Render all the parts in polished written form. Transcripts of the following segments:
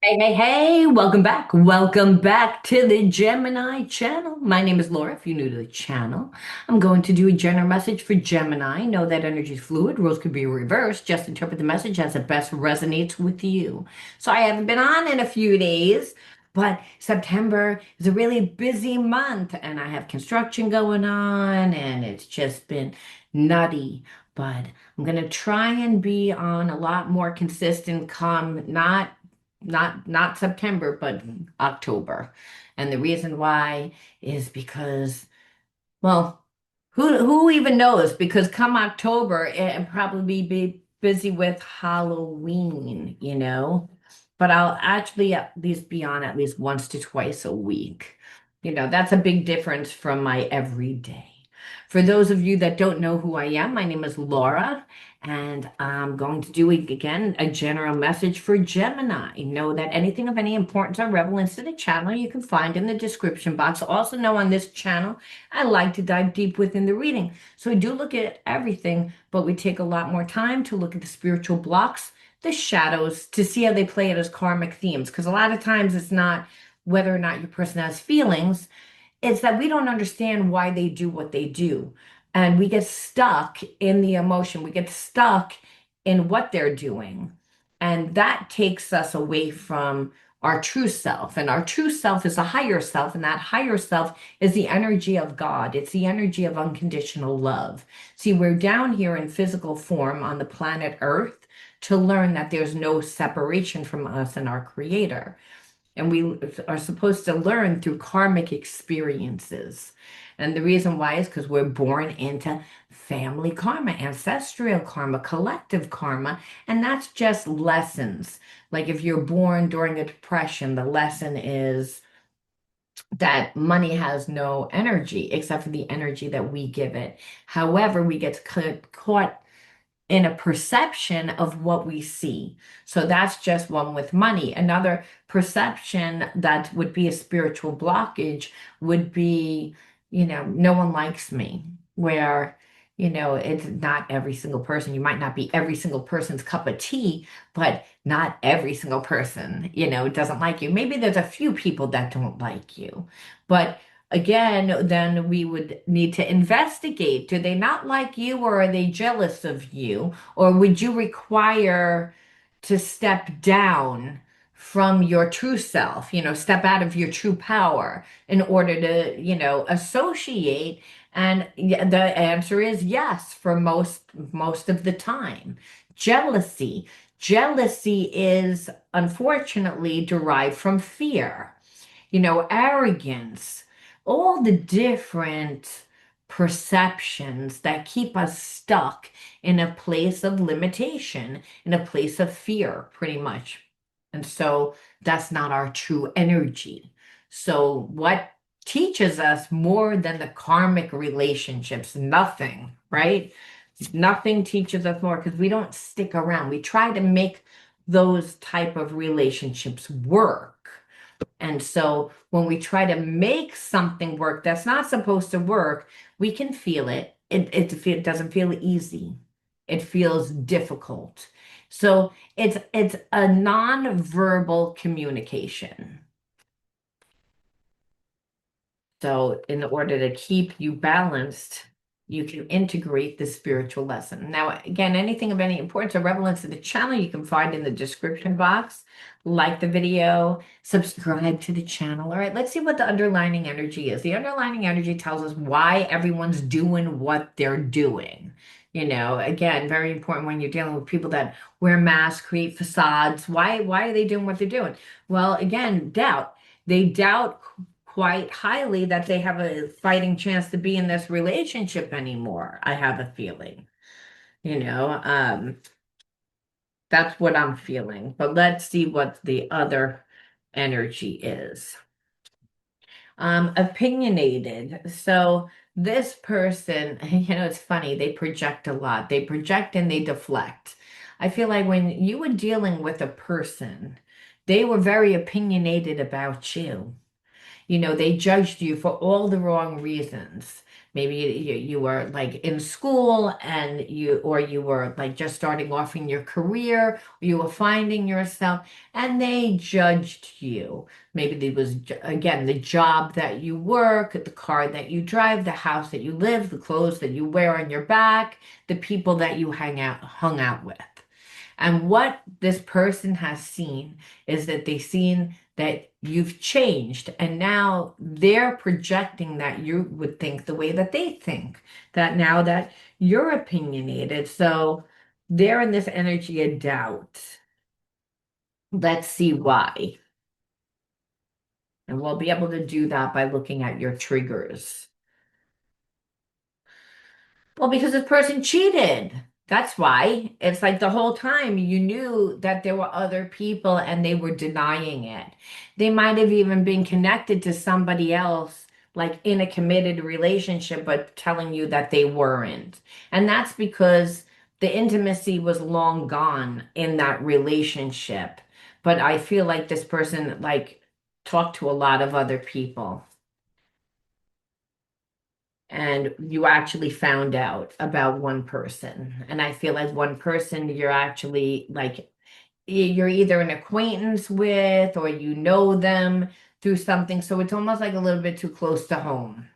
Hey, hey, hey, welcome back. Welcome back to the Gemini channel. My name is Laura. If you're new to the channel, I'm going to do a general message for Gemini. Know that energy is fluid, rules could be reversed. Just interpret the message as it best resonates with you. So I haven't been on in a few days, but September is a really busy month and I have construction going on and it's just been nutty. But I'm going to try and be on a lot more consistent, come not September, but October. And the reason why is because, well, who even knows? Because come October, it'll probably be busy with Halloween. But I'll actually at least be on at least once to twice a week. That's a big difference from my everyday. For those of you that don't know who I am, my name is Laura, and I'm going to do again a general message for Gemini. Know that anything of any importance or relevance to the channel you can find in the description box. Also know on this channel, I like to dive deep within the reading. So we do look at everything, but we take a lot more time to look at the spiritual blocks, the shadows, to see how they play out as karmic themes. Because a lot of times it's not whether or not your person has feelings, it's that we don't understand why they do what they do. And we get stuck in the emotion, we get stuck in what they're doing. And that takes us away from our true self. And our true self is a higher self. And that higher self is the energy of God, it's the energy of unconditional love. See, we're down here in physical form on the planet Earth to learn that there's no separation from us and our Creator. And we are supposed to learn through karmic experiences. And the reason why is because we're born into family karma, ancestral karma, collective karma, and that's just lessons. Like if you're born during a depression, the lesson is that money has no energy except for the energy that we give it. However, we get caught in a perception of what we see. So that's just one with money. Another perception that would be a spiritual blockage would be, no one likes me, where, it's not every single person. You might not be every single person's cup of tea, but not every single person, doesn't like you. Maybe there's a few people that don't like you, but again, then we would need to investigate. Do they not like you or are they jealous of you? Or would you require to step down from your true self, step out of your true power in order to, associate? And the answer is yes for most of the time. Jealousy. Jealousy is unfortunately derived from fear, arrogance, all the different perceptions that keep us stuck in a place of limitation, in a place of fear, pretty much. And so that's not our true energy. So, what teaches us more than the karmic relationships? Nothing, right? Nothing teaches us more because we don't stick around. We try to make those type of relationships work. And so when we try to make something work that's not supposed to work, we can feel it. It doesn't feel easy. It feels difficult. So it's a non-verbal communication. So in order to keep you balanced, you can integrate the spiritual lesson. Now, again, anything of any importance or relevance to the channel, you can find in the description box. Like the video, subscribe to the channel. All right, let's see what the underlining energy is. The underlining energy tells us why everyone's doing what they're doing. Again, very important when you're dealing with people that wear masks, create facades. Why are they doing what they're doing? Well, again, doubt. They doubt quite highly that they have a fighting chance to be in this relationship anymore. I have a feeling, you know, um, that's what I'm feeling. But let's see what the other energy is. Opinionated. So this person, it's funny, they project a lot. They project and they deflect. I feel like when you were dealing with a person, they were very opinionated about you. They judged you for all the wrong reasons. Maybe you were like in school and or you were like just starting off in your career, or you were finding yourself and they judged you. Maybe it was, again, the job that you work, the car that you drive, the house that you live, the clothes that you wear on your back, the people that you hung out with. And what this person has seen is that they've seen that you've changed, and now they're projecting that you would think the way that they think, that now that you're opinionated. So they're in this energy of doubt. Let's see why. And we'll be able to do that by looking at your triggers. Well, because this person cheated. That's why. It's like the whole time you knew that there were other people and they were denying it. They might have even been connected to somebody else, like in a committed relationship, but telling you that they weren't. And that's because the intimacy was long gone in that relationship. But I feel like this person, like, talked to a lot of other people and you actually found out about one person. And I feel like one person you're actually like you're either an acquaintance with or you know them through something. So it's almost like a little bit too close to home.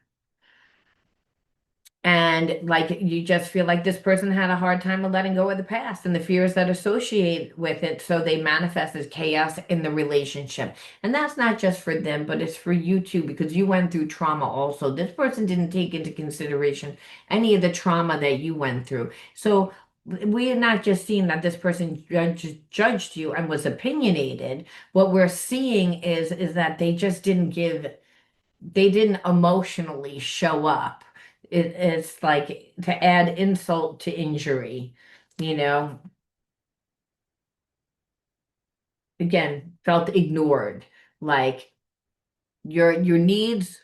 And like you just feel like this person had a hard time of letting go of the past and the fears that associate with it. So they manifest as chaos in the relationship. And that's not just for them, but it's for you too, because you went through trauma also. This person didn't take into consideration any of the trauma that you went through. So we are not just seeing that this person judged you and was opinionated. What we're seeing is that they didn't emotionally show up. It's like to add insult to injury, you know, again, felt ignored. Like your needs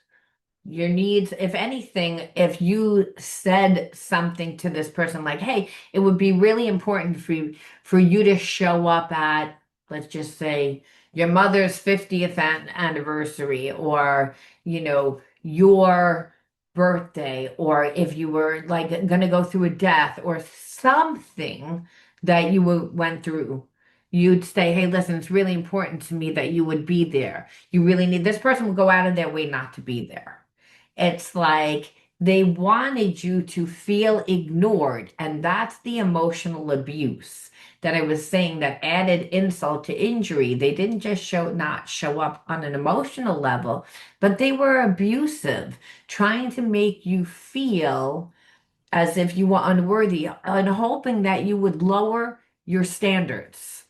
your needs, if anything, if you said something to this person like, hey, it would be really important for you to show up at, let's just say, your mother's 50th anniversary, or, your birthday, or if you were like going to go through a death or something that went through, you'd say, hey, listen, it's really important to me that you would be there. You really need, this person would go out of their way not to be there. It's like they wanted you to feel ignored, and that's the emotional abuse that I was saying that added insult to injury. They didn't just not show up on an emotional level, but they were abusive, trying to make you feel as if you were unworthy and hoping that you would lower your standards.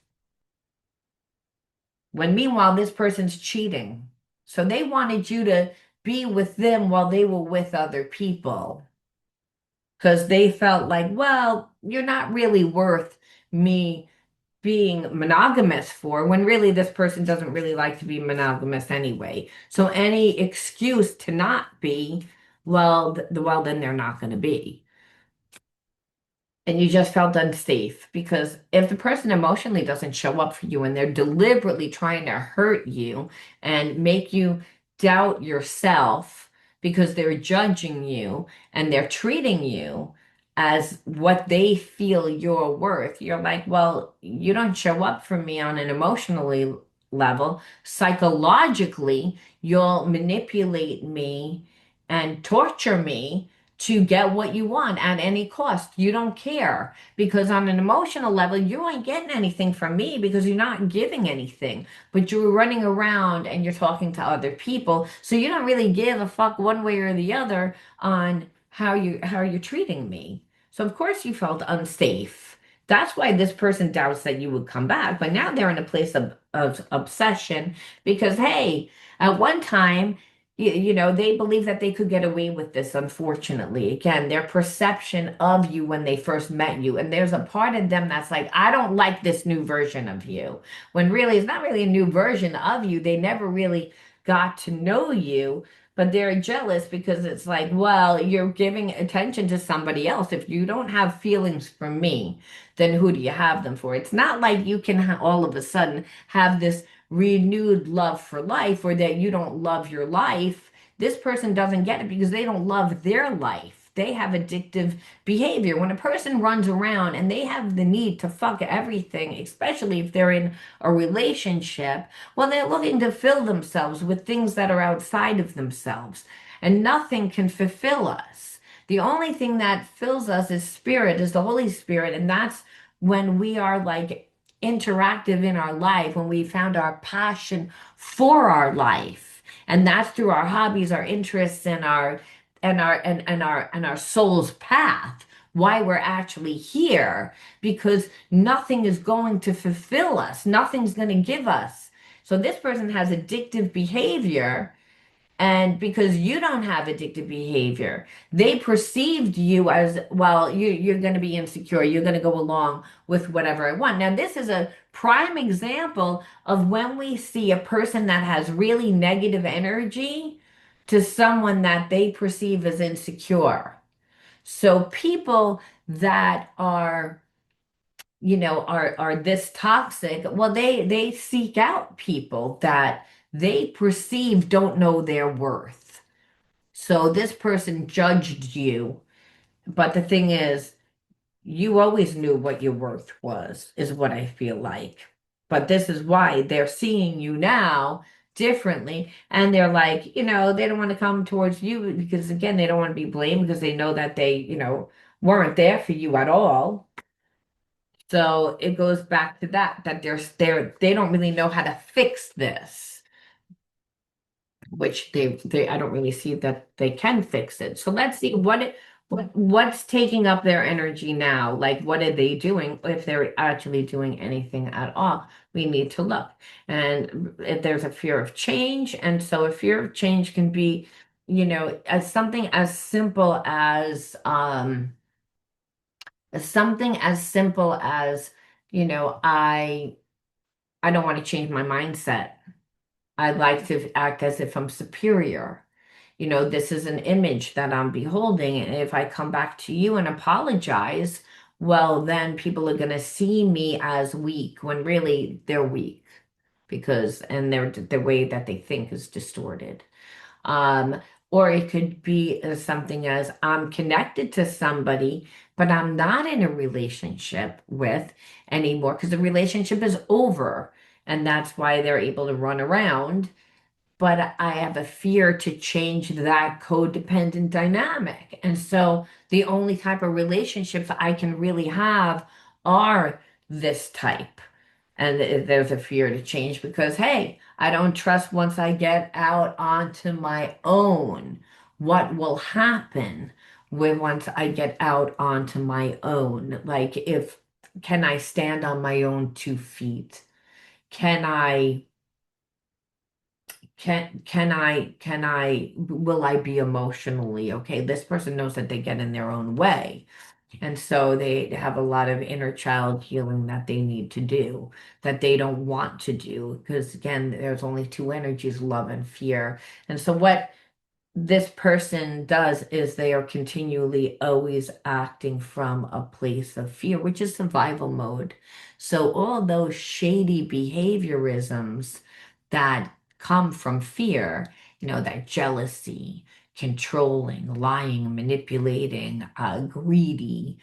When meanwhile, this person's cheating. So they wanted you to be with them while they were with other people because they felt like, well, you're not really worth me being monogamous for, when really this person doesn't really like to be monogamous anyway. So any excuse to not be, well, well, then they're not going to be. And you just felt unsafe because if the person emotionally doesn't show up for you and they're deliberately trying to hurt you and make you doubt yourself because they're judging you and they're treating you as what they feel you're worth, you're like, well, you don't show up for me on an emotionally level. Psychologically, you'll manipulate me and torture me to get what you want at any cost. You don't care because on an emotional level, you ain't getting anything from me because you're not giving anything, but you're running around and you're talking to other people. So you don't really give a fuck one way or the other on how you're treating me. So of course you felt unsafe. That's why this person doubts that you would come back. But now they're in a place of obsession because, hey, at one time, they believe that they could get away with this, unfortunately. Again, their perception of you when they first met you. And there's a part of them that's like, I don't like this new version of you. When really, it's not really a new version of you. They never really got to know you, but they're jealous because it's like, well, you're giving attention to somebody else. If you don't have feelings for me, then who do you have them for? It's not like you can all of a sudden have this renewed love for life or that you don't love your life. This person doesn't get it because they don't love their life. They have addictive behavior. When a person runs around and they have the need to fuck everything, especially if they're in a relationship, well, they're looking to fill themselves with things that are outside of themselves, and nothing can fulfill us. The only thing that fills us is spirit, is the Holy Spirit, and that's when we are like interactive in our life, when we found our passion for our life. And that's through our hobbies, our interests, and our soul's path, why we're actually here, because nothing is going to fulfill us, nothing's going to give us. So this person has addictive behavior, and because you don't have addictive behavior, they perceived you as, well, you're going to be insecure. You're going to go along with whatever I want. Now, this is a prime example of when we see a person that has really negative energy to someone that they perceive as insecure. So people that are, are this toxic, well, they seek out people that they perceive don't know their worth. So this person judged you, but the thing is, you always knew what your worth was, is what I feel like. But this is why they're seeing you now differently, and they're like, they don't want to come towards you because, again, they don't want to be blamed because they know that they, weren't there for you at all. So it goes back to that they don't really know how to fix this, which they I don't really see that they can fix it. So let's see what's taking up their energy now. Like, what are they doing? If they're actually doing anything at all, we need to look. And if there's a fear of change, and so a fear of change can be, as something as simple as I don't want to change my mindset. I like to act as if I'm superior. This is an image that I'm beholding. And if I come back to you and apologize, well, then people are going to see me as weak when really they're weak, because, and the way that they think is distorted. Um, or it could be something as, I'm connected to somebody, but I'm not in a relationship with anymore because the relationship is over. And that's why they're able to run around, but I have a fear to change that codependent dynamic. And so the only type of relationships I can really have are this type. And there's a fear to change because, hey, I don't trust once I get out onto my own. What will happen when once I get out onto my own? Like, can I stand on my own 2 feet? Can I will I be emotionally okay? This person knows that they get in their own way. And so they have a lot of inner child healing that they need to do, that they don't want to do. Because again, there's only two energies, love and fear. And so what this person does is they are continually always acting from a place of fear, which is survival mode. So all those shady behaviorisms that come from fear, that jealousy, controlling, lying, manipulating, greedy,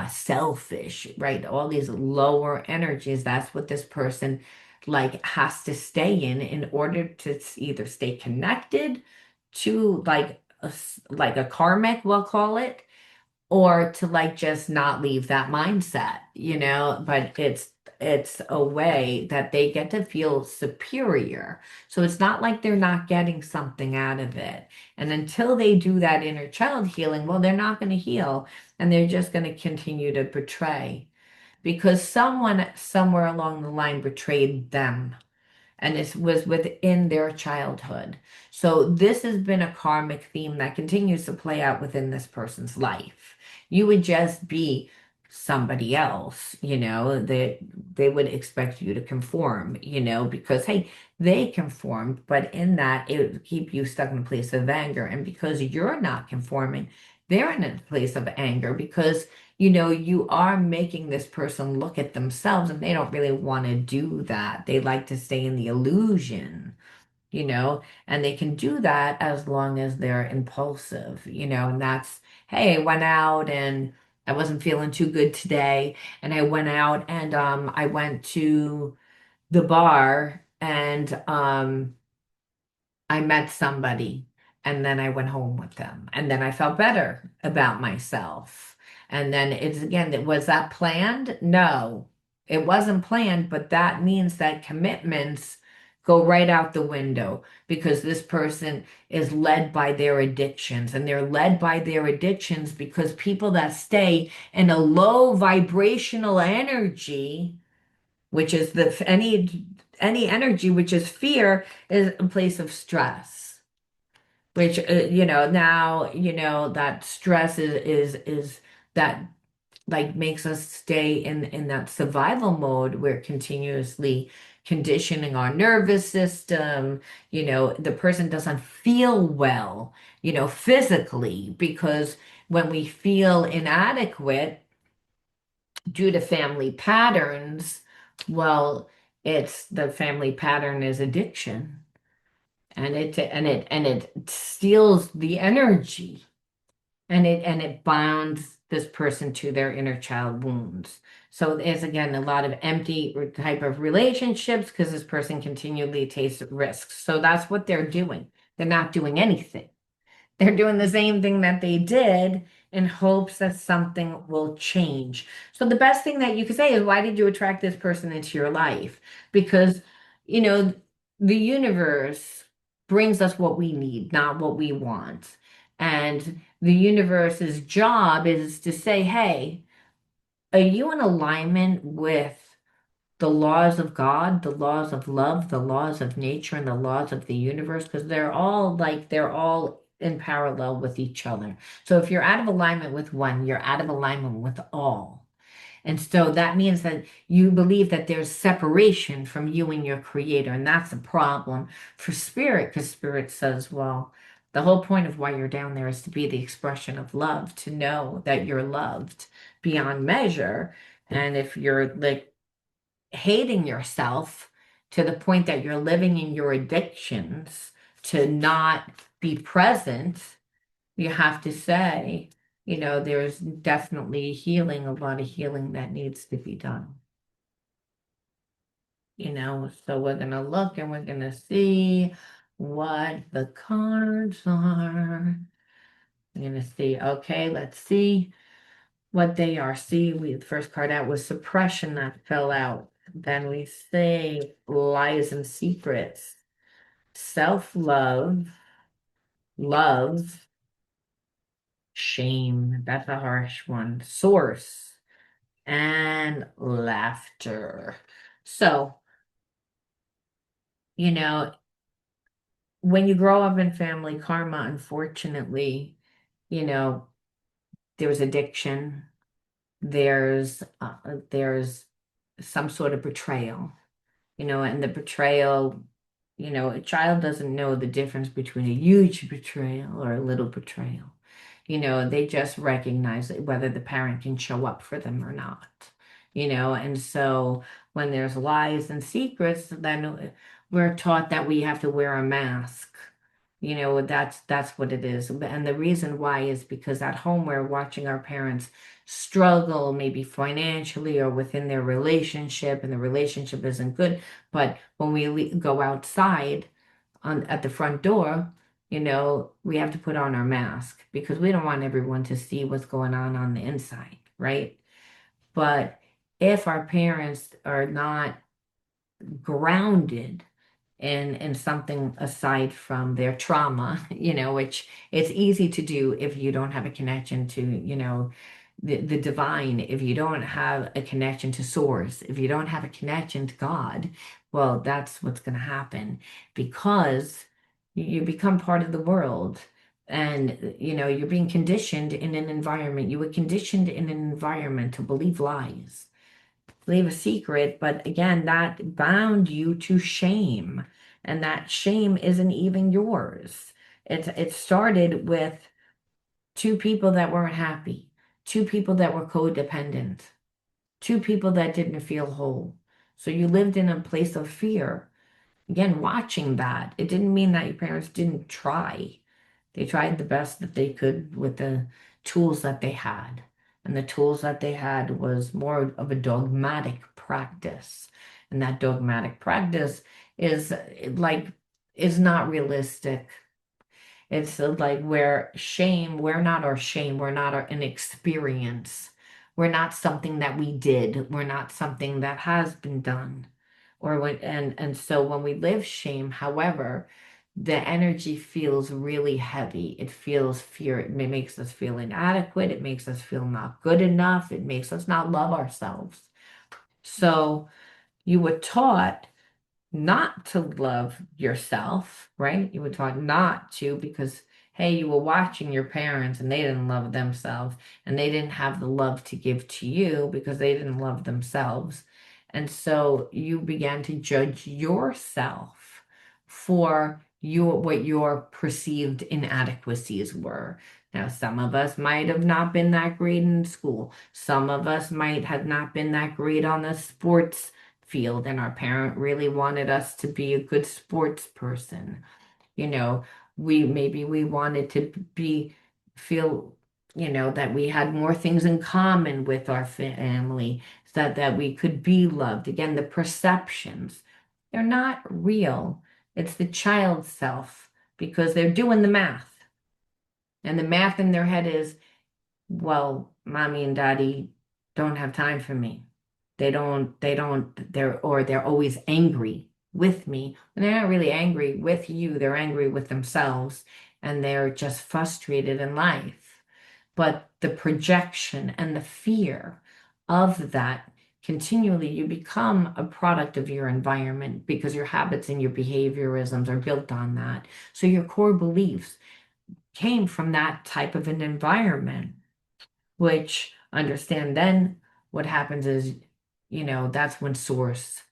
selfish, right? All these lower energies, that's what this person like has to stay in order to either stay connected to like like a karmic, we'll call it, or to like just not leave that mindset, but it's a way that they get to feel superior. So it's not like they're not getting something out of it. And until they do that inner child healing, well, they're not going to heal, and they're just going to continue to betray because someone somewhere along the line betrayed them, and it was within their childhood. So this has been a karmic theme that continues to play out within this person's life. You would just be somebody else, that they would expect you to conform, because hey, they conformed, but in that it would keep you stuck in a place of anger. And because you're not conforming, they're in a place of anger because you are making this person look at themselves, and they don't really want to do that. They like to stay in the illusion. and they can do that as long as they're impulsive, and that's, hey, I went out and I wasn't feeling too good today, and I went out and I went to the bar and I met somebody and then I went home with them and then I felt better about myself. And then it's again, was that planned? No, it wasn't planned, but that means that commitments go right out the window because this person is led by their addictions, and they're led by their addictions because people that stay in a low vibrational energy, which is the any energy which is fear, is a place of stress, which now that stress is that like makes us stay in that survival mode. We're continuously conditioning our nervous system. The person doesn't feel well, physically, because when we feel inadequate due to family patterns, well, it's the family pattern is addiction, and it steals the energy, and it bonds this person to their inner child wounds. So there's again a lot of empty type of relationships because this person continually takes risks. So that's what they're doing. They're not doing anything. They're doing the same thing that they did in hopes that something will change. So the best thing that you could say is, why did you attract this person into your life? Because, you know, the universe brings us what we need, not what we want. And the universe's job is to say, hey, are you in alignment with the laws of God, the laws of love, the laws of nature, and the laws of the universe? Because they're all in parallel with each other. So if you're out of alignment with one, you're out of alignment with all. And so that means that you believe that there's separation from you and your creator. And that's a problem for spirit, because spirit says, well, the whole point of why you're down there is to be the expression of love, to know that you're loved beyond measure. And if you're like hating yourself to the point that you're living in your addictions to not be present, you have to say, there's definitely healing, a lot of healing that needs to be done. So we're going to look and we're going to see what the cards are. We're going to see, okay, let's see what they are. See, the first card out was suppression that fell out. Then we say lies and secrets, self-love, love, shame. That's a harsh one. Source and laughter. So, you know, when you grow up in family karma, unfortunately, you know, there's addiction, there's some sort of betrayal, and the betrayal, a child doesn't know the difference between a huge betrayal or a little betrayal. They just recognize whether the parent can show up for them or not, and so when there's lies and secrets, then we're taught that we have to wear a mask. That's what it is. And the reason why is because at home we're watching our parents struggle, maybe financially or within their relationship, and the relationship isn't good. But when we go outside at the front door, we have to put on our mask because we don't want everyone to see what's going on the inside, right? But if our parents are not grounded in something aside from their trauma, which it's easy to do if you don't have a connection to, the divine, if you don't have a connection to source, if you don't have a connection to God, well, that's what's going to happen because you become part of the world. And you're being conditioned in an environment. You were conditioned in an environment to believe lies, leave a secret, but again, that bound you to shame, and that shame isn't even yours. It started with two people that weren't happy, two people that were codependent, two people that didn't feel whole. So you lived in a place of fear, again, watching that, it didn't mean that your parents didn't try. They tried the best that they could with the tools that they had. And the tools that they had was more of a dogmatic practice. And that dogmatic practice is like is not realistic. It's like where shame, we're not our shame, we're not an experience. We're not something that we did. We're not something that has been done. Or when and so when we live shame, however, the energy feels really heavy. It feels fear. It makes us feel inadequate. It makes us feel not good enough. It makes us not love ourselves. So you were taught not to love yourself, right? You were taught not to because, hey, you were watching your parents and they didn't love themselves and they didn't have the love to give to you because they didn't love themselves. And so you began to judge yourself for what your perceived inadequacies were. Now, some of us might have not been that great in school. Some of us might have not been that great on the sports field, and our parent really wanted us to be a good sports person. You know, we wanted to be feel, that we had more things in common with our family, so that we could be loved. Again, the perceptions, they're not real. It's the child self because they're doing the math. And the math in their head is, well, mommy and daddy don't have time for me. They're always angry with me. And they're not really angry with you, they're angry with themselves and they're just frustrated in life. But the projection and the fear of that continually, you become a product of your environment because your habits and your behaviorisms are built on that. So your core beliefs came from that type of an environment, which understand then what happens is, that's when source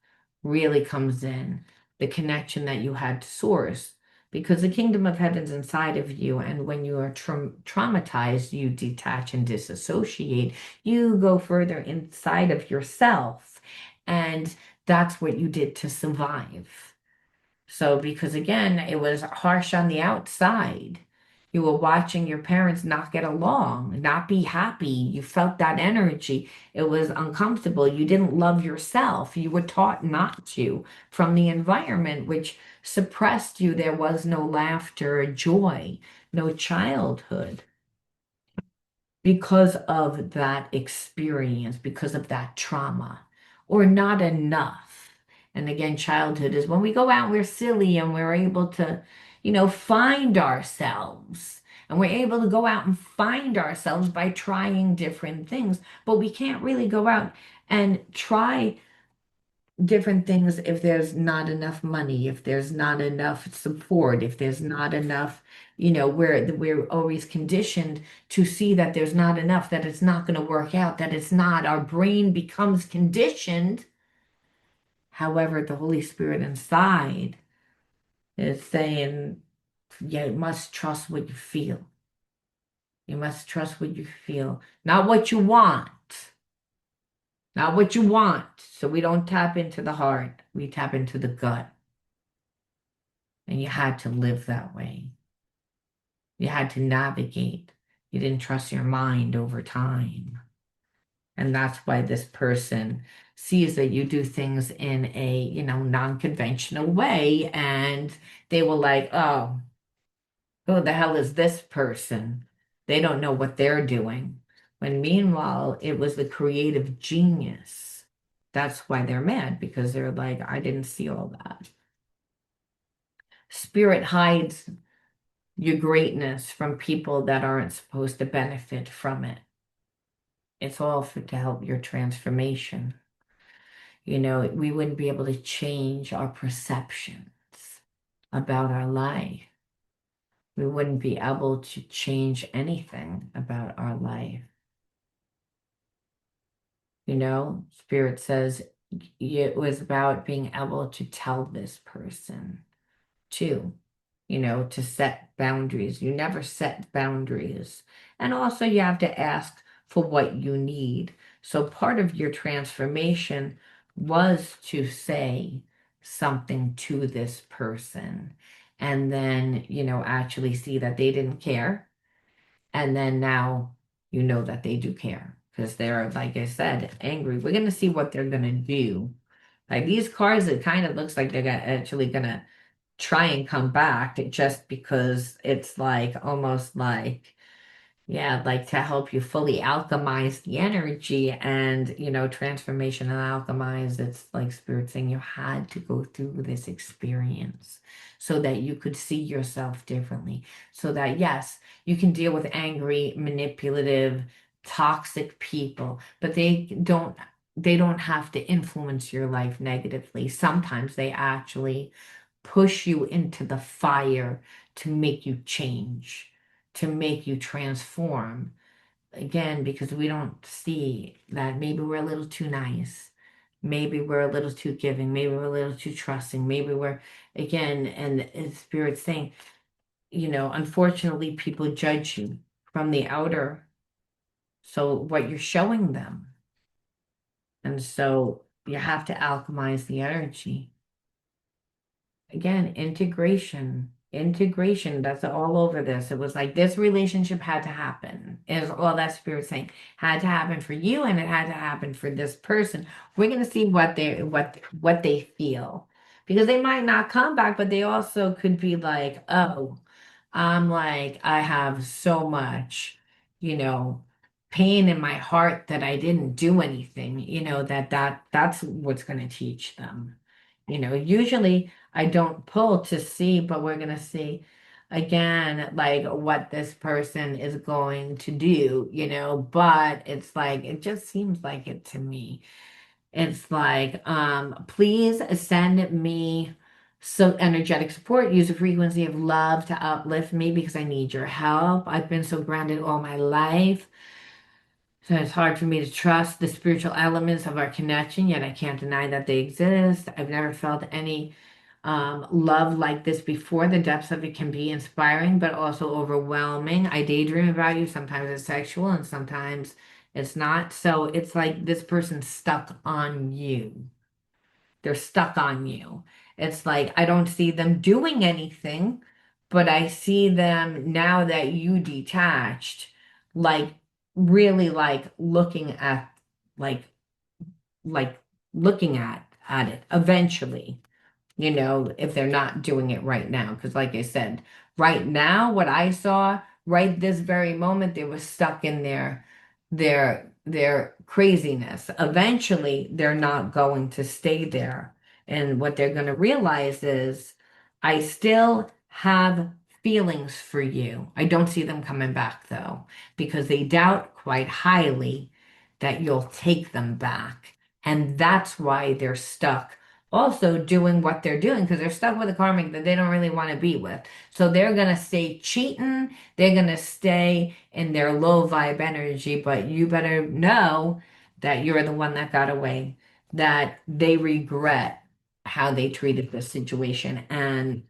really comes in, the connection that you had to source, because the kingdom of heaven's inside of you. And when you are traumatized, you detach and disassociate, you go further inside of yourself. And that's what you did to survive. So, because again, it was harsh on the outside. You were watching your parents not get along, not be happy. You felt that energy. It was uncomfortable. You didn't love yourself. You were taught not to from the environment, which suppressed you. There was no laughter, joy, no childhood because of that experience, because of that trauma, or not enough. And again, childhood is when we go out, we're silly and we're able to, find ourselves. And we're able to go out and find ourselves by trying different things. But we can't really go out and try different things if there's not enough money, if there's not enough support, if there's not enough, we're always conditioned to see that there's not enough, that it's not going to work out, that it's not. Our brain becomes conditioned. However, the Holy Spirit inside is saying, yeah, you must trust what you feel. You must trust what you feel, not what you want. Not what you want. So we don't tap into the heart, we tap into the gut. And you had to live that way. You had to navigate. You didn't trust your mind over time. And that's why this person sees that you do things in a, non-conventional way. And they were like, oh, who the hell is this person? They don't know what they're doing. When meanwhile, it was the creative genius. That's why they're mad, because they're like, I didn't see all that. Spirit hides your greatness from people that aren't supposed to benefit from it. It's all to help your transformation. We wouldn't be able to change our perceptions about our life. We wouldn't be able to change anything about our life. Spirit says it was about being able to tell this person too, to set boundaries. You never set boundaries. And also you have to ask for what you need. So part of your transformation was to say, something to this person and then, actually see that they didn't care. And then now you know that they do care because they're, like I said, angry. We're going to see what they're going to do. Like these cards, it kind of looks like actually going to try and come back just because it's like almost like, yeah, like to help you fully alchemize the energy and, transformation and alchemize. It's like spirit saying you had to go through this experience so that you could see yourself differently. So that, yes, you can deal with angry, manipulative, toxic people, but they don't have to influence your life negatively. Sometimes they actually push you into the fire to make you change, to make you transform. Again, because we don't see that maybe we're a little too nice. Maybe we're a little too giving. Maybe we're a little too trusting. Maybe we're, again, and Spirit saying, unfortunately, people judge you from the outer. So what you're showing them. And so you have to alchemize the energy. Again, integration, that's all over this. It was like this relationship had to happen, is all that spirit saying had to happen for you, and it had to happen for this person. We're gonna see what they feel, because they might not come back, but they also could be like, oh, I'm like, I have so much, you know pain in my heart that I didn't do anything, that's what's going to teach them. Usually I don't pull to see, but we're going to see again, like what this person is going to do, but it's like, it just seems like it to me. It's like, please send me some energetic support. Use a frequency of love to uplift me because I need your help. I've been so grounded all my life. So it's hard for me to trust the spiritual elements of our connection, yet I can't deny that they exist. I've never felt any love like this before. The depths of it can be inspiring, but also overwhelming. I daydream about you. Sometimes it's sexual and sometimes it's not. So it's like this person's stuck on you. They're stuck on you. It's like I don't see them doing anything, but I see them now that you detached, like really like like like looking at it eventually, if they're not doing it right now. Because, like I said, right now, what I saw right this very moment, they were stuck in their craziness. Eventually, they're not going to stay there. And what they're going to realize is, I still have feelings for you. I don't see them coming back, though, because they doubt quite highly that you'll take them back. And that's why they're stuck also doing what they're doing because they're stuck with a karmic that they don't really want to be with. So they're going to stay cheating. They're going to stay in their low vibe energy, but you better know that you're the one that got away, that they regret how they treated this situation. And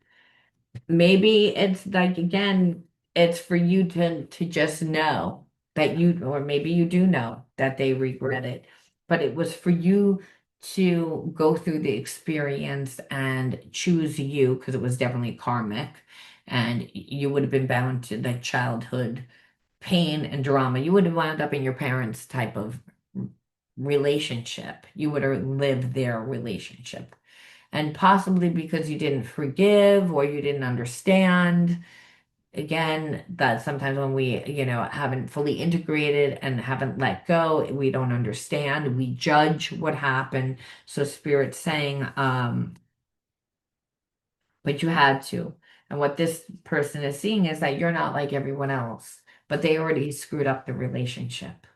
maybe it's like, again, it's for you to just know that or maybe you do know that they regret it, but it was for you to go through the experience and choose you because it was definitely karmic, and you would have been bound to the childhood pain and drama. You would have wound up in your parents' type of relationship. You would have lived their relationship, and possibly because you didn't forgive or you didn't understand. Again, that sometimes when we, haven't fully integrated and haven't let go, we don't understand. We judge what happened. So Spirit's saying, but you had to. And what this person is seeing is that you're not like everyone else, but they already screwed up the relationship.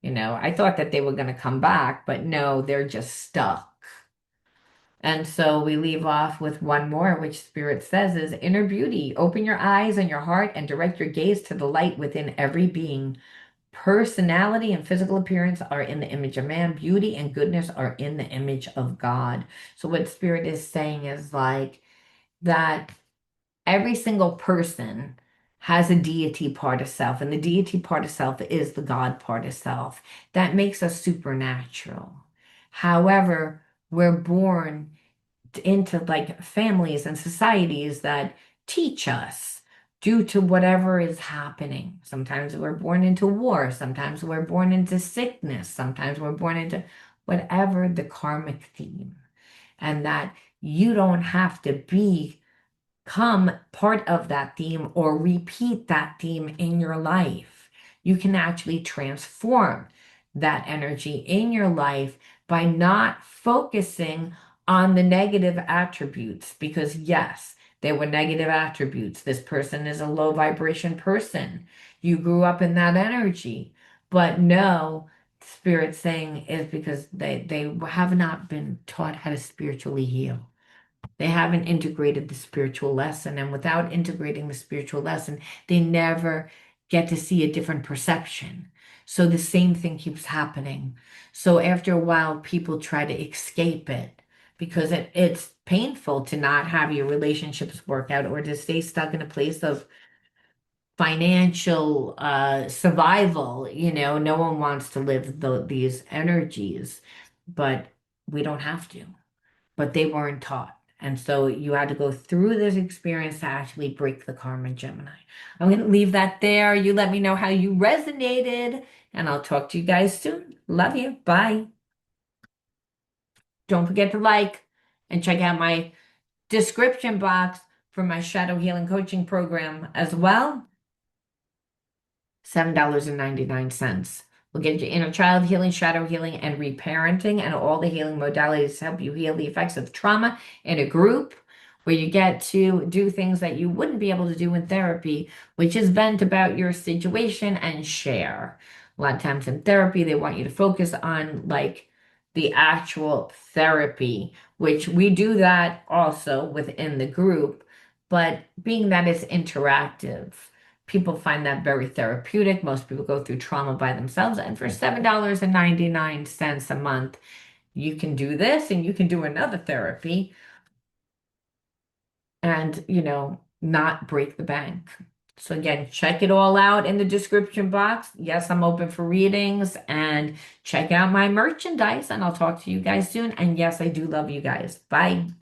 I thought that they were going to come back, but no, they're just stuck. And so we leave off with one more, which Spirit says is inner beauty. Open your eyes and your heart and direct your gaze to the light within every being. Personality and physical appearance are in the image of man. Beauty and goodness are in the image of God. So what Spirit is saying is like that every single person has a deity part of self, and the deity part of self is the God part of self. That makes us supernatural. However, we're born into like families and societies that teach us due to whatever is happening. Sometimes we're born into war, sometimes we're born into sickness, sometimes we're born into whatever the karmic theme. And that you don't have to become part of that theme or repeat that theme in your life. You can actually transform that energy in your life by not focusing on the negative attributes. Because, yes, they were negative attributes. This person is a low vibration person. You grew up in that energy. But no, Spirit saying is because they have not been taught how to spiritually heal. They haven't integrated the spiritual lesson. And without integrating the spiritual lesson, they never get to see a different perception. So the same thing keeps happening. So after a while, people try to escape it because it's painful to not have your relationships work out or to stay stuck in a place of financial survival. No one wants to live these energies, but we don't have to, but they weren't taught. And so you had to go through this experience to actually break the karma, Gemini. I'm going to leave that there. You let me know how you resonated, and I'll talk to you guys soon. Love you. Bye. Don't forget to like and check out my description box for my shadow healing coaching program as well. $7.99. We'll get you inner child healing, shadow healing, and reparenting, and all the healing modalities to help you heal the effects of trauma in a group where you get to do things that you wouldn't be able to do in therapy, which is vent about your situation and share. A lot of times in therapy, they want you to focus on like the actual therapy, which we do that also within the group, but being that it's interactive. People find that very therapeutic. Most people go through trauma by themselves. And for $7.99 a month, you can do this and you can do another therapy and, not break the bank. So again, check it all out in the description box. Yes, I'm open for readings and check out my merchandise and I'll talk to you guys soon. And yes, I do love you guys. Bye.